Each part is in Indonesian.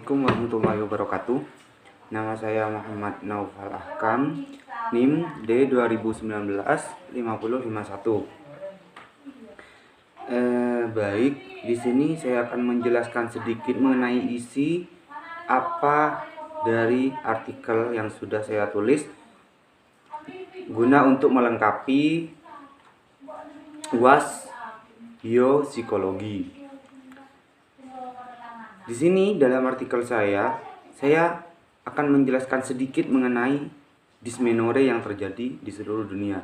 Assalamualaikum warahmatullahi wabarakatuh. Nama saya Muhammad Naufal Ahkam, NIM D 2019-5051. Baik, di sini saya akan menjelaskan sedikit mengenai isi apa dari artikel yang sudah saya tulis guna untuk melengkapi UAS Biopsikologi. Di sini dalam artikel saya akan menjelaskan sedikit mengenai dysmenorrhea yang terjadi di seluruh dunia.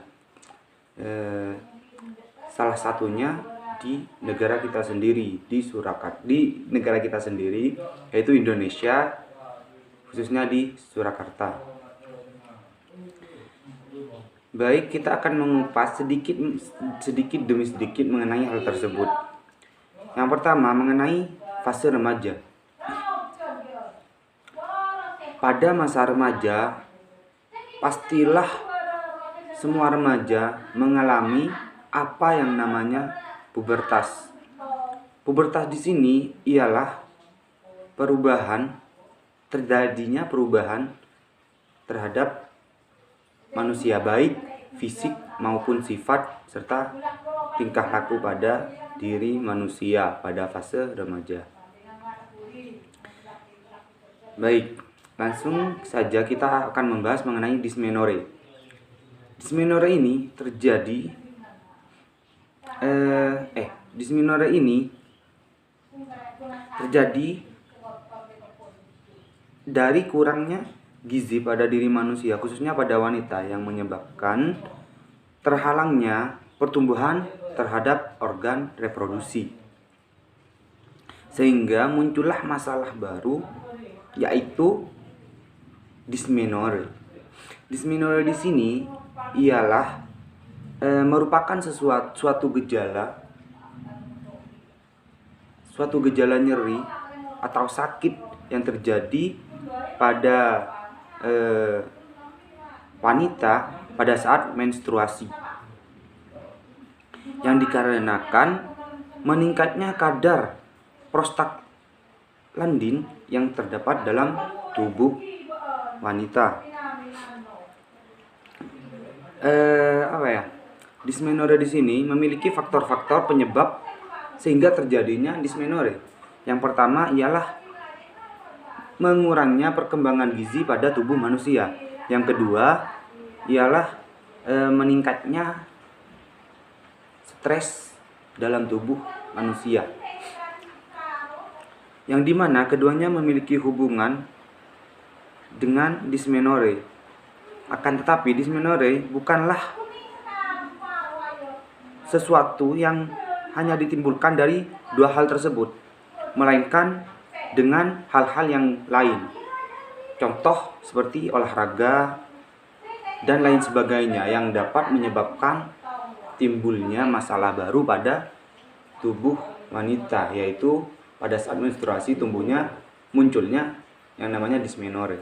Salah satunya di negara kita sendiri, di negara kita sendiri, yaitu Indonesia, khususnya di Surakarta. Baik, kita akan mengupas sedikit demi sedikit mengenai hal tersebut. Yang pertama, mengenai fase remaja. Pada masa remaja, pastilah semua remaja mengalami apa yang namanya pubertas. Pubertas di sini ialah terjadinya perubahan terhadap manusia, baik fisik maupun sifat serta tingkah laku pada diri manusia pada fase remaja. Baik, langsung saja kita akan membahas mengenai dysmenorrhea. Dysmenorrhea ini terjadi dari kurangnya gizi pada diri manusia, khususnya pada wanita, yang menyebabkan terhalangnya pertumbuhan terhadap organ reproduksi, sehingga muncullah masalah baru, yaitu dysmenorrhea. Dysmenorrhea di sini ialah merupakan suatu gejala nyeri atau sakit yang terjadi pada wanita pada saat menstruasi, yang dikarenakan meningkatnya kadar prostaglandin yang terdapat dalam tubuh wanita. Dysmenorrhea di sini memiliki faktor-faktor penyebab sehingga terjadinya dysmenorrhea. Yang pertama ialah mengurangnya perkembangan gizi pada tubuh manusia. Yang kedua ialah meningkatnya stres dalam tubuh manusia, yang dimana keduanya memiliki hubungan dengan dysmenorrhea. Akan tetapi dysmenorrhea bukanlah sesuatu yang hanya ditimbulkan dari dua hal tersebut, melainkan dengan hal-hal yang lain. Contoh seperti olahraga dan lain sebagainya yang dapat menyebabkan timbulnya masalah baru pada tubuh wanita, yaitu pada saat menstruasi munculnya yang namanya dysmenorrhea.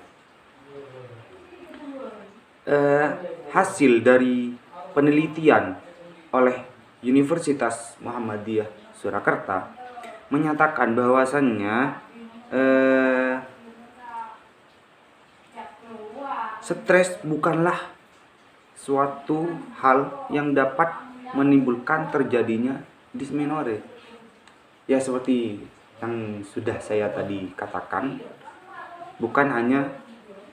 Hasil dari penelitian oleh Universitas Muhammadiyah Surakarta menyatakan bahwasannya stres bukanlah suatu hal yang dapat menimbulkan terjadinya dysmenorrhea. Ya, seperti yang sudah saya tadi katakan, bukan hanya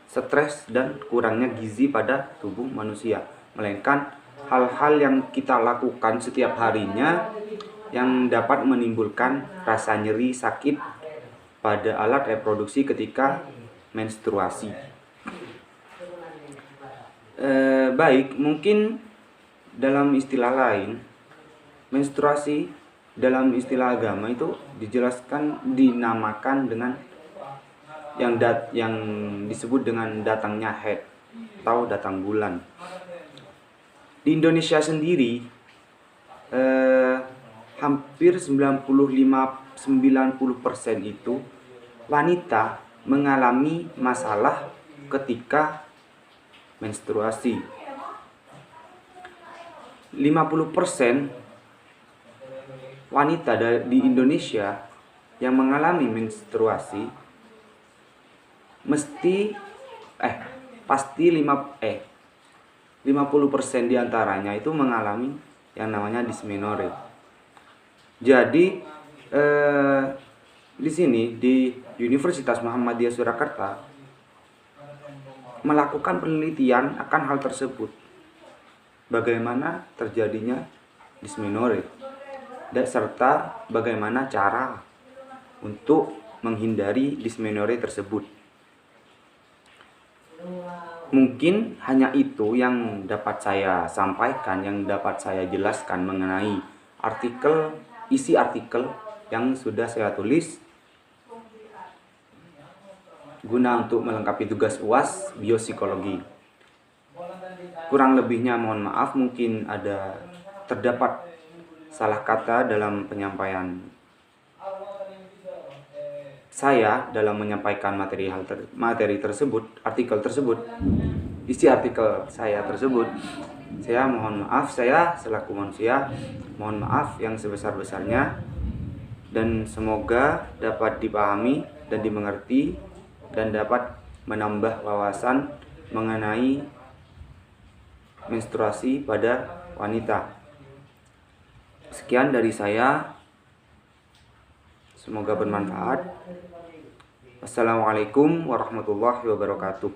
stres dan kurangnya gizi pada tubuh manusia, melainkan hal-hal yang kita lakukan setiap harinya yang dapat menimbulkan rasa nyeri, sakit pada alat reproduksi ketika menstruasi. Baik, mungkin dalam istilah lain, menstruasi dalam istilah agama itu dinamakan dengan yang disebut dengan datangnya haid atau datang bulan. Di Indonesia sendiri hampir 90% itu wanita mengalami masalah ketika menstruasi. 50% wanita di Indonesia yang mengalami menstruasi mesti pasti 50% diantaranya itu mengalami yang namanya dysmenorrhea. Jadi di sini di Universitas Muhammadiyah Surakarta melakukan penelitian akan hal tersebut, bagaimana terjadinya dysmenorrhea dan serta bagaimana cara untuk menghindari dysmenorrhea tersebut. Mungkin hanya itu yang dapat saya sampaikan, yang dapat saya jelaskan mengenai isi artikel yang sudah saya tulis guna untuk melengkapi tugas UAS biopsikologi. Kurang lebihnya mohon maaf, mungkin terdapat salah kata dalam penyampaian saya dalam menyampaikan materi tersebut, isi artikel saya tersebut. Saya mohon maaf, saya selaku manusia mohon maaf yang sebesar-besarnya, dan semoga dapat dipahami dan dimengerti dan dapat menambah wawasan mengenai menstruasi pada wanita. Sekian dari saya. Semoga bermanfaat. Wassalamualaikum warahmatullahi wabarakatuh.